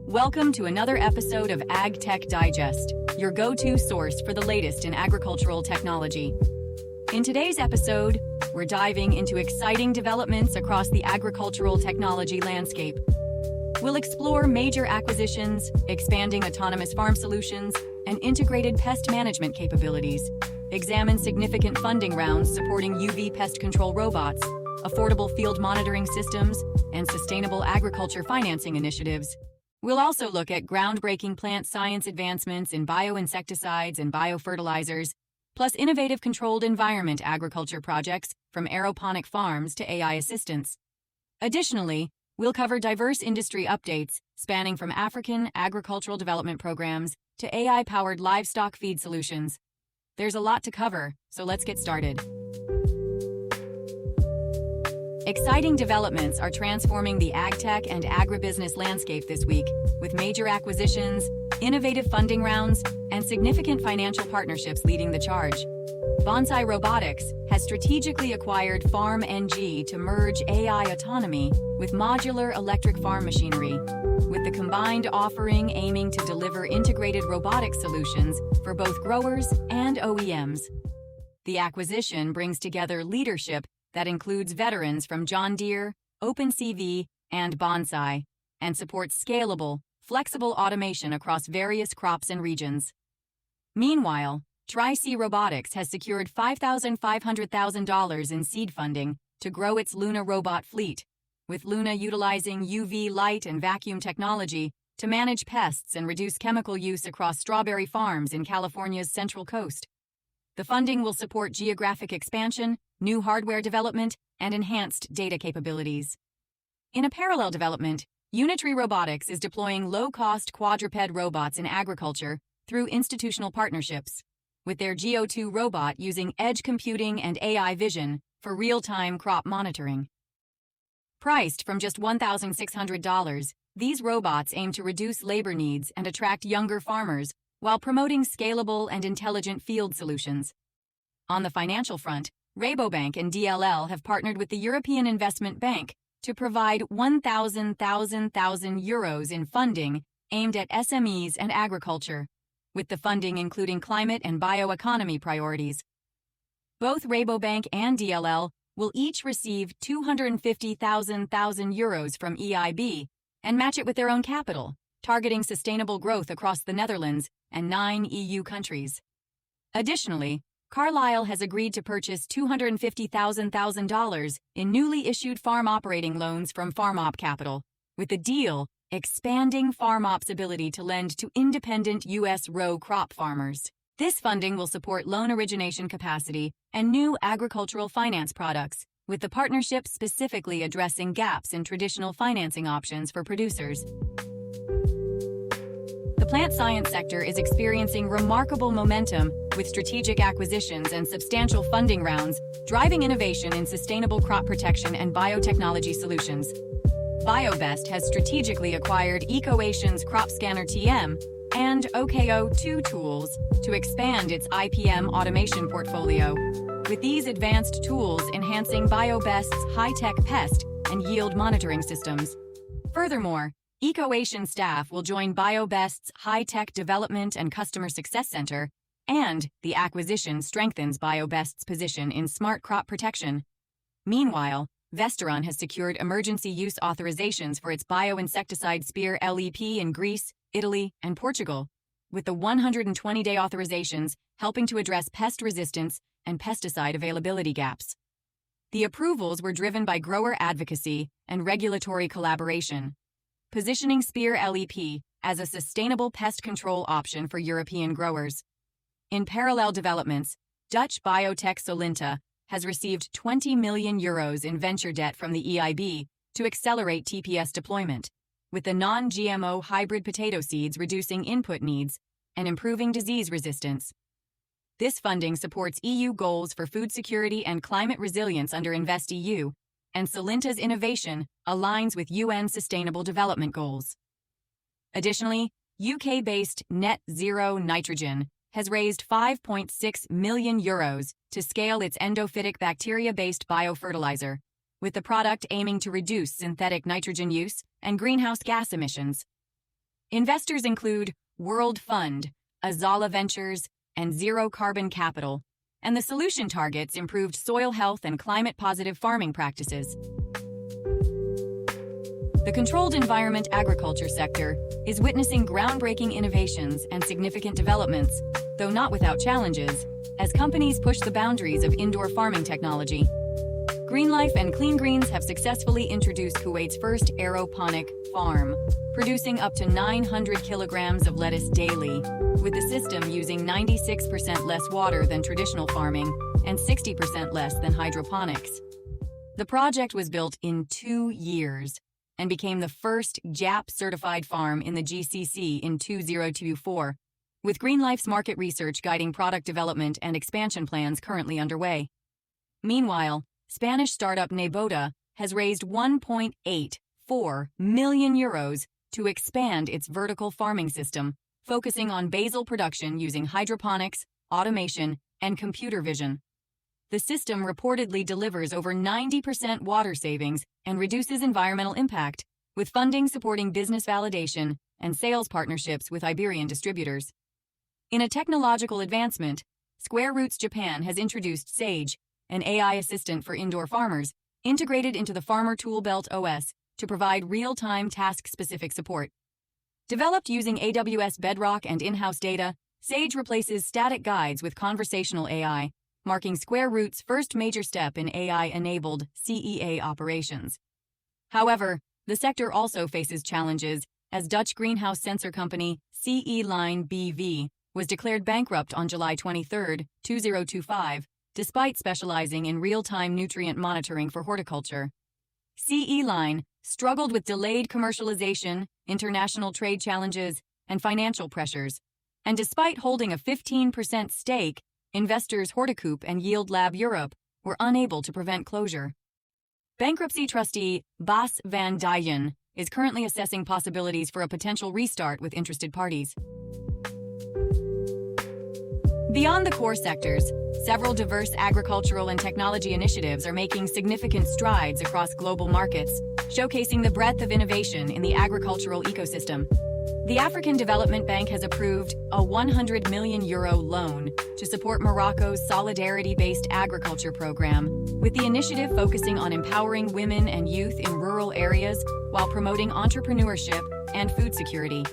Welcome to another episode of AgTech Digest, your go-to source for the latest in agricultural technology. In today's episode, we're diving into exciting developments across the agricultural technology landscape. We'll explore major acquisitions, expanding autonomous farm solutions, and integrated pest management capabilities, examine significant funding rounds supporting UV pest control robots, affordable field monitoring systems, and sustainable agriculture financing initiatives. We'll also look at groundbreaking plant science advancements in bioinsecticides and biofertilizers, plus innovative controlled environment agriculture projects from aeroponic farms to AI assistance. Additionally, we'll cover diverse industry updates spanning from African agricultural development programs to AI-powered livestock feed solutions. There's a lot to cover, so let's get started. Exciting developments are transforming the AgTech and agribusiness landscape this week, with major acquisitions, innovative funding rounds, and significant financial partnerships leading the charge. Bonsai Robotics has strategically acquired Pharm to merge AI autonomy with modular electric farm machinery, with the combined offering aiming to deliver integrated robotic solutions for both growers and OEMs. The acquisition brings together leadership that includes veterans from John Deere, OpenCV, and Bonsai, and supports scalable, flexible automation across various crops and regions. Meanwhile, Tri-C Robotics has secured $500,000 in seed funding to grow its Luna robot fleet, with Luna utilizing UV light and vacuum technology to manage pests and reduce chemical use across strawberry farms in California's Central Coast. The funding will support geographic expansion, new hardware development, and enhanced data capabilities. In a parallel development, Unitree Robotics is deploying low-cost quadruped robots in agriculture through institutional partnerships, with their Geo2 robot using edge computing and AI vision for real-time crop monitoring. Priced from just $1,600, these robots aim to reduce labor needs and attract younger farmers while promoting scalable and intelligent field solutions. On the financial front, Rabobank and DLL have partnered with the European Investment Bank to provide €1,000 in funding aimed at SMEs and agriculture, with the funding including climate and bioeconomy priorities. Both Rabobank and DLL will each receive €250,000 from EIB and match it with their own capital, targeting sustainable growth across the Netherlands and 9 EU countries. Additionally, Carlyle has agreed to purchase $250,000 in newly issued Pharm operating loans from Pharm Capital, with the deal expanding Pharm's ability to lend to independent U.S. row crop farmers. This funding will support loan origination capacity and new agricultural finance products, with the partnership specifically addressing gaps in traditional financing options for producers. The plant science sector is experiencing remarkable momentum with strategic acquisitions and substantial funding rounds, driving innovation in sustainable crop protection and biotechnology solutions. BioBest has strategically acquired EcoAtion's Crop Scanner TM and OKO2 tools to expand its IPM automation portfolio, with these advanced tools enhancing BioBest's high-tech pest and yield monitoring systems. Furthermore, EcoAtion staff will join BioBest's high-tech development and customer success center, and the acquisition strengthens BioBest's position in smart crop protection. Meanwhile, Vestaron has secured emergency use authorizations for its bioinsecticide Spear LEP in Greece, Italy, and Portugal, with the 120-day authorizations helping to address pest resistance and pesticide availability gaps. The approvals were driven by grower advocacy and regulatory collaboration, positioning Spear LEP as a sustainable pest control option for European growers. In parallel developments, Dutch biotech Solinta has received €20 million in venture debt from the EIB to accelerate TPS deployment, with the non-GMO hybrid potato seeds reducing input needs and improving disease resistance. This funding supports EU goals for food security and climate resilience under InvestEU, and Solinta's innovation aligns with UN Sustainable Development Goals. Additionally, UK-based Net Zero Nitrogen has raised €5.6 million to scale its endophytic bacteria-based biofertilizer, with the product aiming to reduce synthetic nitrogen use and greenhouse gas emissions. Investors include World Fund, Azala Ventures, and Zero Carbon Capital, and the solution targets improved soil health and climate-positive farming practices. The controlled environment agriculture sector is witnessing groundbreaking innovations and significant developments, though not without challenges, as companies push the boundaries of indoor farming technology. GreenLife and Clean Greens have successfully introduced Kuwait's first aeroponic farm, producing up to 900 kilograms of lettuce daily, with the system using 96% less water than traditional farming and 60% less than hydroponics. The project was built in 2 years and became the first JAP-certified farm in the GCC in 2024, with GreenLife's market research guiding product development and expansion plans currently underway. Meanwhile, Spanish startup Neboda has raised 1.84 million euros to expand its vertical farming system, focusing on basil production using hydroponics, automation, and computer vision. The system reportedly delivers over 90% water savings and reduces environmental impact, with funding supporting business validation and sales partnerships with Iberian distributors. In a technological advancement, Square Roots Japan has introduced Sage, an AI assistant for indoor farmers, integrated into the Farmer Toolbelt OS to provide real-time task-specific support. Developed using AWS Bedrock and in-house data, Sage replaces static guides with conversational AI, marking Square Root's first major step in AI-enabled CEA operations. However, the sector also faces challenges, as Dutch greenhouse sensor company CE Line BV was declared bankrupt on July 23, 2025, despite specializing in real-time nutrient monitoring for horticulture. CE Line struggled with delayed commercialization, international trade challenges, and financial pressures, and despite holding a 15% stake, investors Horticoop and Yield Lab Europe were unable to prevent closure. Bankruptcy trustee Bas van Dijen is currently assessing possibilities for a potential restart with interested parties. Beyond the core sectors, several diverse agricultural and technology initiatives are making significant strides across global markets, showcasing the breadth of innovation in the agricultural ecosystem. The African Development Bank has approved a €100 million loan to support Morocco's solidarity-based agriculture program, with the initiative focusing on empowering women and youth in rural areas while promoting entrepreneurship and food security.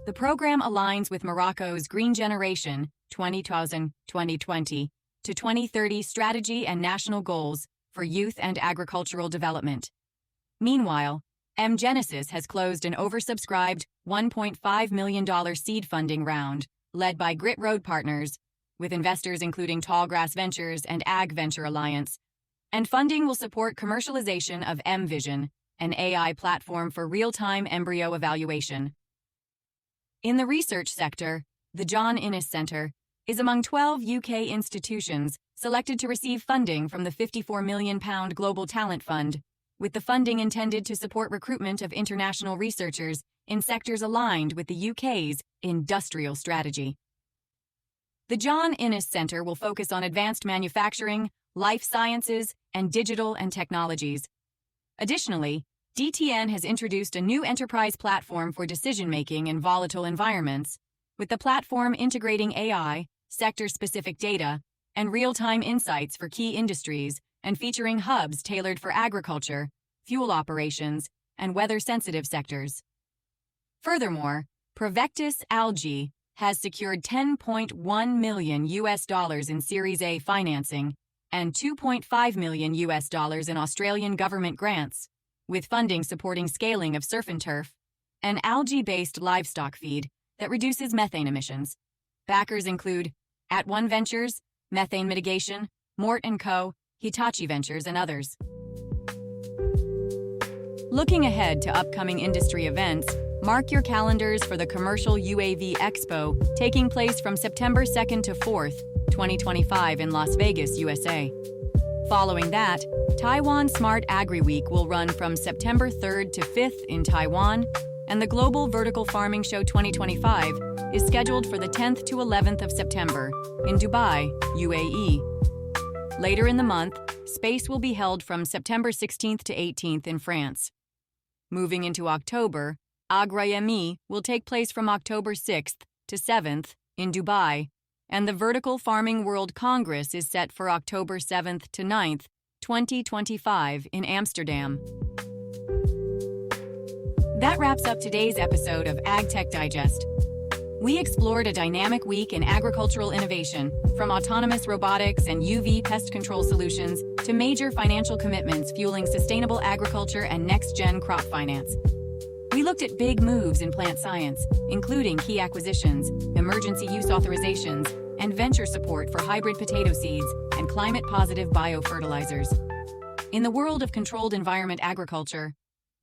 The program aligns with Morocco's Green Generation 2020 to 2030 strategy and national goals for youth and agricultural development. Meanwhile, Genesis has closed an oversubscribed $1.5 million seed funding round, led by Grit Road Partners, with investors including Tallgrass Ventures and Ag Venture Alliance, and funding will support commercialization of Vision, an AI platform for real-time embryo evaluation. In the research sector, the John Innes Centre is among 12 UK institutions selected to receive funding from the £54 million Global Talent Fund, with the funding intended to support recruitment of international researchers in sectors aligned with the UK's industrial strategy. The John Innes Centre will focus on advanced manufacturing, life sciences, and digital and technologies. Additionally, DTN has introduced a new enterprise platform for decision-making in volatile environments, with the platform integrating AI, sector-specific data, and real-time insights for key industries, and featuring hubs tailored for agriculture, fuel operations, and weather-sensitive sectors. Furthermore, Provectus Algae has secured $10.1 million in Series A financing and $2.5 million in Australian government grants, with funding supporting scaling of surf and turf, an algae-based livestock feed that reduces methane emissions. Backers include @1 Ventures, Methane Mitigation, Mort & Co., Hitachi Ventures, and others. Looking ahead to upcoming industry events, mark your calendars for the Commercial UAV Expo taking place from September 2nd to 4th, 2025 in Las Vegas, USA. Following that, Taiwan Smart Agri-Week will run from September 3rd to 5th in Taiwan, and the Global Vertical Farming Show 2025 is scheduled for the 10th to 11th of September in Dubai, UAE. Later in the month, Space will be held from September 16th to 18th in France. Moving into October, Agribusiness will take place from October 6th to 7th in Dubai, and the Vertical Farming World Congress is set for October 7th to 9th, 2025 in Amsterdam. That wraps up today's episode of AgTech Digest. We explored a dynamic week in agricultural innovation, from autonomous robotics and UV pest control solutions to major financial commitments fueling sustainable agriculture and next-gen crop finance. We looked at big moves in plant science, including key acquisitions, emergency use authorizations, and venture support for hybrid potato seeds and climate-positive biofertilizers. In the world of controlled environment agriculture,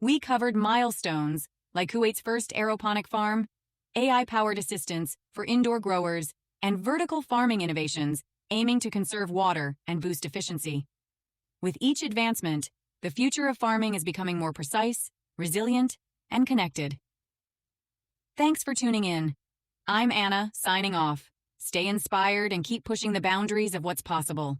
we covered milestones like Kuwait's first aeroponic farm, AI-powered assistance for indoor growers, and vertical farming innovations aiming to conserve water and boost efficiency. With each advancement, the future of farming is becoming more precise, resilient, and connected. Thanks for tuning in. I'm Anna, signing off. Stay inspired and keep pushing the boundaries of what's possible.